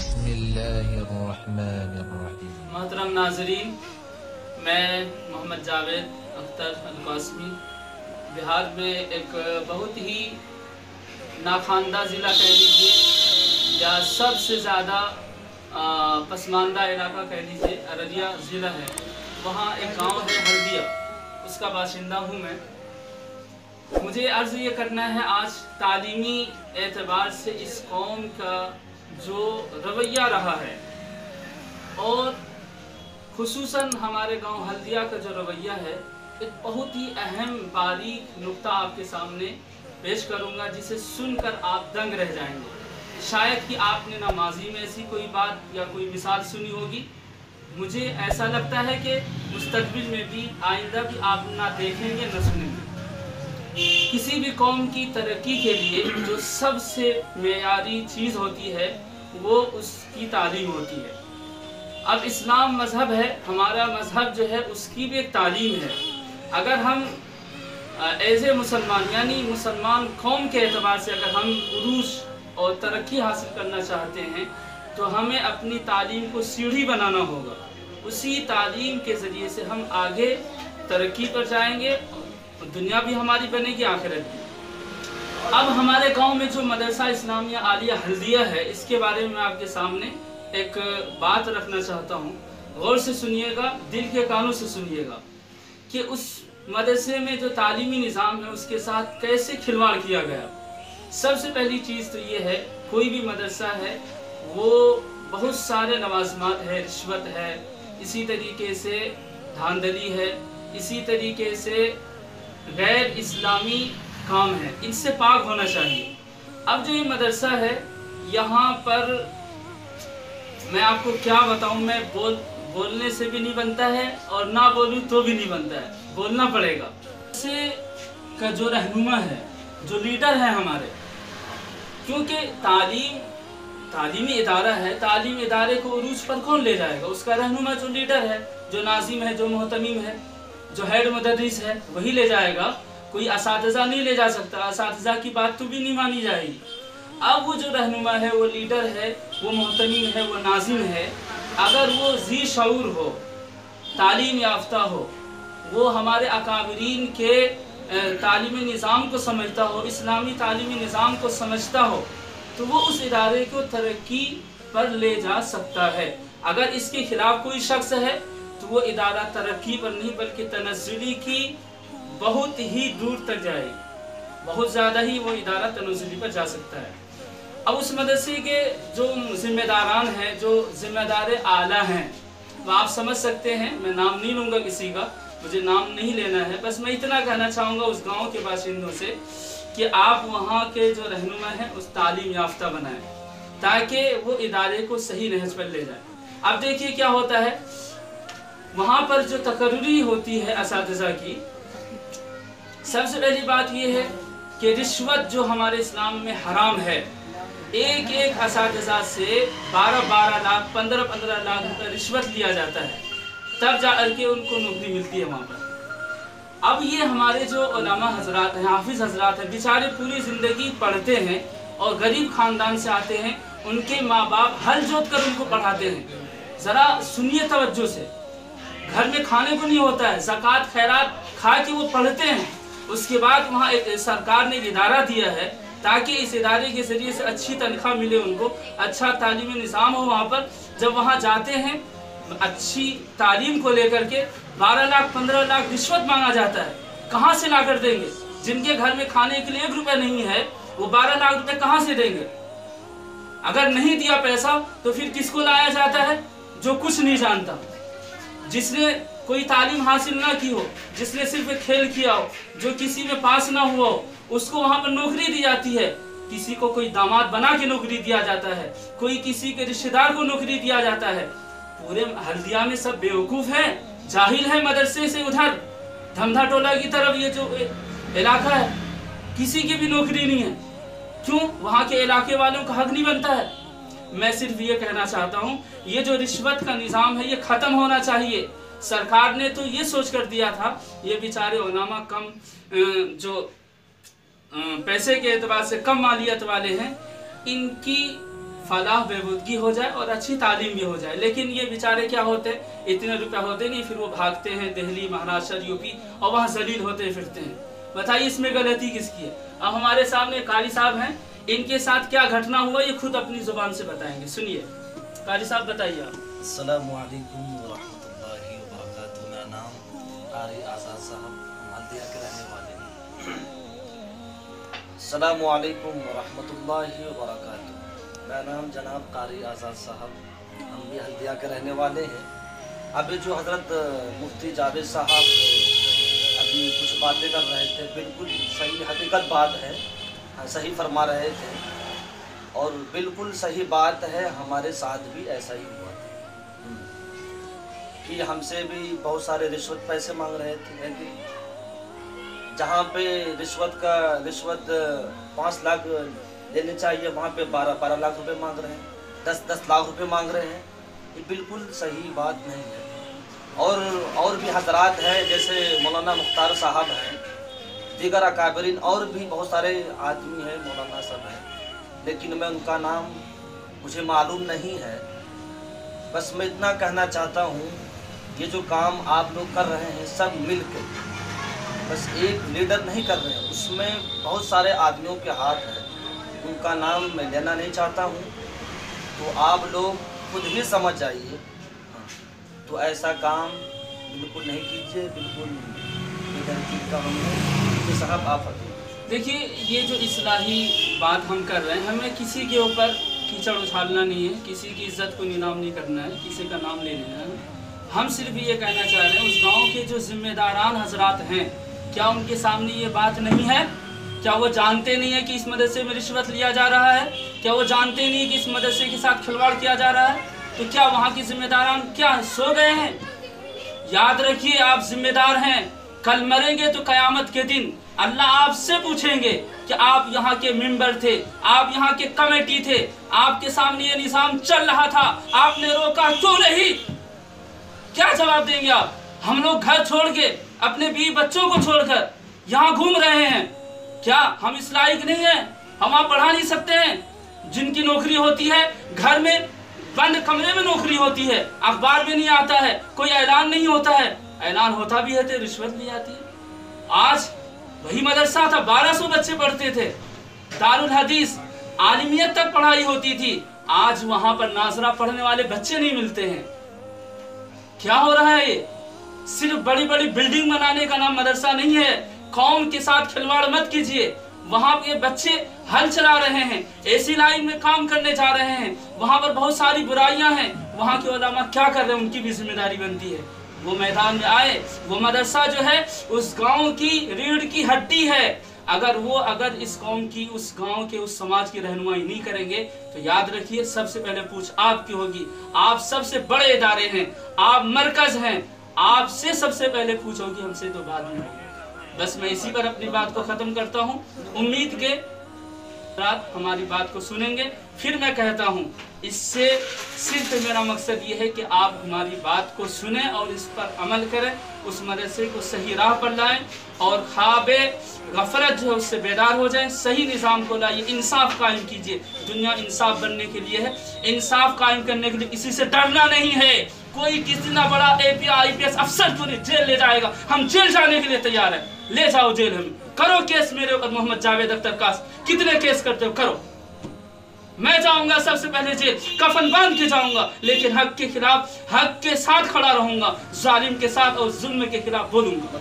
बिस्मिल्लाहिर्रहमानिर्रहीम। मोहतरम नाजरीन, मैं मोहम्मद जावेद अख्तर अल-कासमी बिहार में एक बहुत ही नाखानदा ज़िला कह लीजिए या सबसे ज़्यादा पसमानदा इलाका कह लीजिए, अररिया ज़िला है। वहाँ एक गांव है हल्दिया, उसका बाशिंदा हूँ मैं। मुझे अर्ज़ ये करना है, आज तालीमी एतबार से इस कौम का जो रवैया रहा है और खुसूसन हमारे गांव हल्दिया का जो रवैया है, एक बहुत ही अहम बारीक नुक्ता आपके सामने पेश करूंगा, जिसे सुनकर आप दंग रह जाएंगे। शायद कि आपने ना माजी में ऐसी कोई बात या कोई मिसाल सुनी होगी। मुझे ऐसा लगता है कि मुस्तकबिल में भी, आइंदा भी आप ना देखेंगे ना सुनेंगे। किसी भी कौम की तरक्की के लिए जो सबसे मेयारी चीज़ होती है वो उसकी तालीम होती है। अब इस्लाम मज़हब है, हमारा मज़हब जो है उसकी भी एक तालीम है। अगर हम एज़ ए मुसलमान यानी मुसलमान कौम के एतबार से अगर हम उरूज और तरक्की हासिल करना चाहते हैं तो हमें अपनी तालीम को सीढ़ी बनाना होगा। उसी तालीम के ज़रिए से हम आगे तरक्की पर जाएंगे, दुनिया भी हमारी बनेगी, आखिरत भी। अब हमारे गांव में जो मदरसा इस्लामिया आलिया हल्दिया है, इसके बारे में मैं आपके सामने एक बात रखना चाहता हूँ। गौर से सुनिएगा, दिल के कानों से सुनिएगा कि उस मदरसे में जो तालीमी निज़ाम है उसके साथ कैसे खिलवाड़ किया गया। सबसे पहली चीज़ तो ये है, कोई भी मदरसा है वो बहुत सारे लवाजमात है, रिश्वत है, इसी तरीके से धांधली है, इसी तरीके से गैर इस्लामी काम है, इनसे पाक होना चाहिए। अब जो ये मदरसा है, यहाँ पर मैं आपको क्या बताऊँ, मैं बोलने से भी नहीं बनता है और ना बोलूँ तो भी नहीं बनता है, बोलना पड़ेगा। से का जो रहनुमा है, जो लीडर है हमारे, क्योंकि तालीमी इदारा है, तालीमी इदारे को उरूज पर कौन ले जाएगा? उसका रहनुमा जो लीडर है, जो नाजिम है, जो मोहतमीम है, जो हेड मुदर्रिस है, वही ले जाएगा। कोई असातिज़ा नहीं ले जा सकता, असातिज़ा की बात तो भी नहीं मानी जाएगी। अब वो जो रहनुमा है, वो लीडर है, वो मोहतमीम है, वो नाजिम है, अगर वो ज़ी शऊर हो, तालीम याफ्ता हो, वो हमारे अकाबरीन के तालीमी निज़ाम को समझता हो, इस्लामी तालीमी निज़ाम को समझता हो, तो वो उस इदारे को तरक्की पर ले जा सकता है। अगर इसके खिलाफ कोई शख्स है तो वो इदारा तरक्की पर नहीं बल्कि तनज़्ज़ुली की बहुत ही दूर तक जाएगी, बहुत ज़्यादा ही वो इदारा तनज़्ज़ुली पर जा सकता है। अब उस मदरसे के जो जिम्मेदारान हैं, जो जिम्मेदार आला हैं, वो आप समझ सकते हैं। मैं नाम नहीं लूँगा किसी का, मुझे नाम नहीं लेना है, बस मैं इतना कहना चाहूँगा उस गांव के बाशिंदों से कि आप वहाँ के जो रहनुमा हैं उस तालीम याफ्ता बनाएं, ताकि वो इदारे को सही नहज पर ले जाए। अब देखिए क्या होता है, वहाँ पर जो तकर्री होती है असातिज़ा की, सबसे पहली बात ये है कि रिश्वत जो हमारे इस्लाम में हराम है। एक एक असातिज़ा से 12-12 लाख 15-15 लाख रुपये रिश्वत लिया जाता है, तब जा करके उनको नौकरी मिलती है वहाँ पर। अब ये हमारे जो उलमा हजरात हैं, हाफिज हजरात हैं, बेचारे पूरी ज़िंदगी पढ़ते हैं और गरीब ख़ानदान से आते हैं, उनके माँ बाप हल जोत कर उनको पढ़ाते हैं। ज़रा सुनिए तवज्जो से, घर में खाने को नहीं होता है, ज़कात खैरात खा के वो पढ़ते हैं। उसके बाद वहाँ एक सरकार ने एक इदारा दिया है ताकि इस इदारे के ज़रिए से अच्छी तनख्वाह मिले उनको, अच्छा तालीमी निज़ाम हो वहाँ पर। जब वहाँ जाते हैं अच्छी तालीम को लेकर के 12 लाख 15 लाख रिश्वत मांगा जाता है। कहाँ से ला कर देंगे? जिनके घर में खाने के लिए 1 रुपया नहीं है, वो 12 लाख रुपये कहाँ से देंगे? अगर नहीं दिया पैसा तो फिर किसको लाया जाता है? जो कुछ नहीं जानता, जिसने कोई तालीम हासिल ना की हो, जिसने सिर्फ खेल किया हो, जो किसी में पास ना हुआ हो, उसको वहाँ पर नौकरी दी जाती है। किसी को कोई दामाद बना के नौकरी दिया जाता है, कोई किसी के रिश्तेदार को नौकरी दिया जाता है। पूरे हल्दिया में सब बेवकूफ़ हैं, जाहिल है। मदरसे से उधर धमधा टोला की तरफ ये जो इलाका है, किसी की भी नौकरी नहीं है। क्यों? वहाँ के इलाके वालों का हक नहीं बनता है। मैं सिर्फ ये कहना चाहता हूँ, ये जो रिश्वत का निज़ाम है ये ख़त्म होना चाहिए। सरकार ने तो ये सोच कर दिया था, ये बेचारे उलमा कम जो पैसे के एतबार से कम मालियत वाले हैं, इनकी फलाह बेबूदगी हो जाए और अच्छी तालीम भी हो जाए। लेकिन ये बेचारे क्या होते, इतने रुपया होते नहीं, फिर वो भागते हैं दिल्ली, महाराष्ट्र, यूपी और वहाँ जलील होते फिरते हैं। बताइए इसमें गलती किसकी है? अब हमारे सामने कारी साहब हैं, इनके साथ क्या घटना हुआ ये खुद अपनी जुबान से बताएंगे। सुनिए कारी साहब, बताइए आप। अस्सलामु अलैकुम व रहमतुल्लाहि व बरकातुहू। मेरा नाम कारी आज़ाद साहब हल्दिया के रहने वाले हैं। अस्सलामु अलैकुम व रहमतुल्लाहि व बरकातुहू। मेरा नाम जनाब कारी आज़ाद साहब, हम भी हल्दिया के रहने वाले हैं। अभी जो हज़रत मुफ्ती जावेद साहब अभी कुछ बातें कर रहे थे, बिल्कुल सही हकीकत बात है, सही फरमा रहे थे और बिल्कुल सही बात है। हमारे साथ भी ऐसा ही हुआ था कि हमसे भी बहुत सारे रिश्वत पैसे मांग रहे थे, लेकिन जहाँ पे रिश्वत 5 लाख लेने चाहिए वहाँ पे 12 लाख रुपए मांग रहे हैं, 10 लाख रुपए मांग रहे हैं। ये बिल्कुल सही बात नहीं है। और भी हजरात हैं, जैसे मौलाना मुख्तार साहब हैं, दीगर अकाबरीन और भी बहुत सारे आदमी हैं, मौलाना सब हैं, लेकिन मैं उनका नाम मुझे मालूम नहीं है। बस मैं इतना कहना चाहता हूँ, ये जो काम आप लोग कर रहे हैं सब मिल के, बस एक लीडर नहीं कर रहे हैं, उसमें बहुत सारे आदमियों के हाथ हैं। उनका नाम मैं लेना नहीं चाहता हूँ, तो आप लोग खुद ही समझ जाइए। तो ऐसा काम बिल्कुल नहीं कीजिए, बिल्कुल लीडर की काम है। साहब आप देखिए, ये जो इस्लाही बात हम कर रहे हैं, हमें किसी के ऊपर कीचड़ उछालना नहीं है, किसी की इज्जत को नीलाम नहीं करना है, किसी का नाम ले लेना है। हम सिर्फ ये कहना चाह रहे हैं, उस गांव के जो जिम्मेदारान हजरात हैं, क्या उनके सामने ये बात नहीं है? क्या वो जानते नहीं है कि इस मदरसे में रिश्वत लिया जा रहा है? क्या वो जानते नहीं है कि इस मदरसे के साथ खिलवाड़ किया जा रहा है? तो क्या वहाँ के जिम्मेदारान क्या सो गए हैं? याद रखिए, आप जिम्मेदार हैं। कल मरेंगे तो कयामत के दिन अल्लाह आपसे पूछेंगे कि आप यहाँ के मेंबर थे, आप यहाँ के कमेटी थे, आपके सामने ये निजाम चल रहा था, आपने रोका क्यों नहीं? क्या जवाब देंगे आप? हम लोग घर छोड़ के, अपने बीवी बच्चों को छोड़कर यहाँ घूम रहे हैं, क्या हम इस लायक नहीं है? हम वहाँ पढ़ा नहीं सकते हैं? जिनकी नौकरी होती है घर में बंद कमरे में नौकरी होती है, अखबार में नहीं आता है, कोई ऐलान नहीं होता है, ऐलान होता भी है तो रिश्वत ली जाती है। आज वही मदरसा था, 1200 बच्चे पढ़ते थे, दारुल हदीस आलिमियत तक पढ़ाई होती थी, आज वहां पर नाजरा पढ़ने वाले बच्चे नहीं मिलते हैं। क्या हो रहा है? ये सिर्फ बड़ी बड़ी बिल्डिंग बनाने का नाम मदरसा नहीं है। कौम के साथ खिलवाड़ मत कीजिए। वहां के बच्चे हल चला रहे हैं, ऐसी लाइन में काम करने जा रहे हैं, वहां पर बहुत सारी बुराइयां हैं, वहां के उलमा क्या कर रहे हैं, उनकी भी जिम्मेदारी बनती है। वो मैदान में आए, वो मदरसा जो है उस गांव की रीढ़ की हड्डी है। अगर इस कौम की, उस गांव के, उस समाज की रहनुमाई नहीं करेंगे तो याद रखिए सबसे पहले पूछ आपकी होगी। आप सबसे बड़े इदारे हैं, आप मरकज हैं, आपसे सबसे पहले पूछ होगी, हमसे तो बाद में होगी। बस मैं इसी पर अपनी बात को खत्म करता हूँ। उम्मीद के रात हमारी बात को सुनेंगे। फिर मैं कहता हूँ, इससे सिर्फ मेरा मकसद ये है कि आप हमारी बात को सुने और इस पर अमल करें, उस मदरसे को सही राह पर लाएं और ख्वाबे गफरत जो है उससे बेदार हो जाएं। सही निज़ाम को लाइए, इंसाफ कायम कीजिए। दुनिया इंसाफ बनने के लिए है, इंसाफ कायम करने के लिए किसी से डरना नहीं है। कोई कितना बड़ा APS अफसर क्यों नहीं जेल ले जाएगा, हम जेल जाने के लिए तैयार है, ले जाओ जेल, हमें करो केस मेरे ऊपर। मोहम्मद जावेद अख्तर कास, कितने केस करते हो करो, मैं जाऊंगा सबसे पहले जेल, कफन बांध के जाऊंगा, लेकिन हक के खिलाफ हक के साथ खड़ा रहूंगा, जालिम के साथ और जुल्म के खिलाफ बोलूंगा।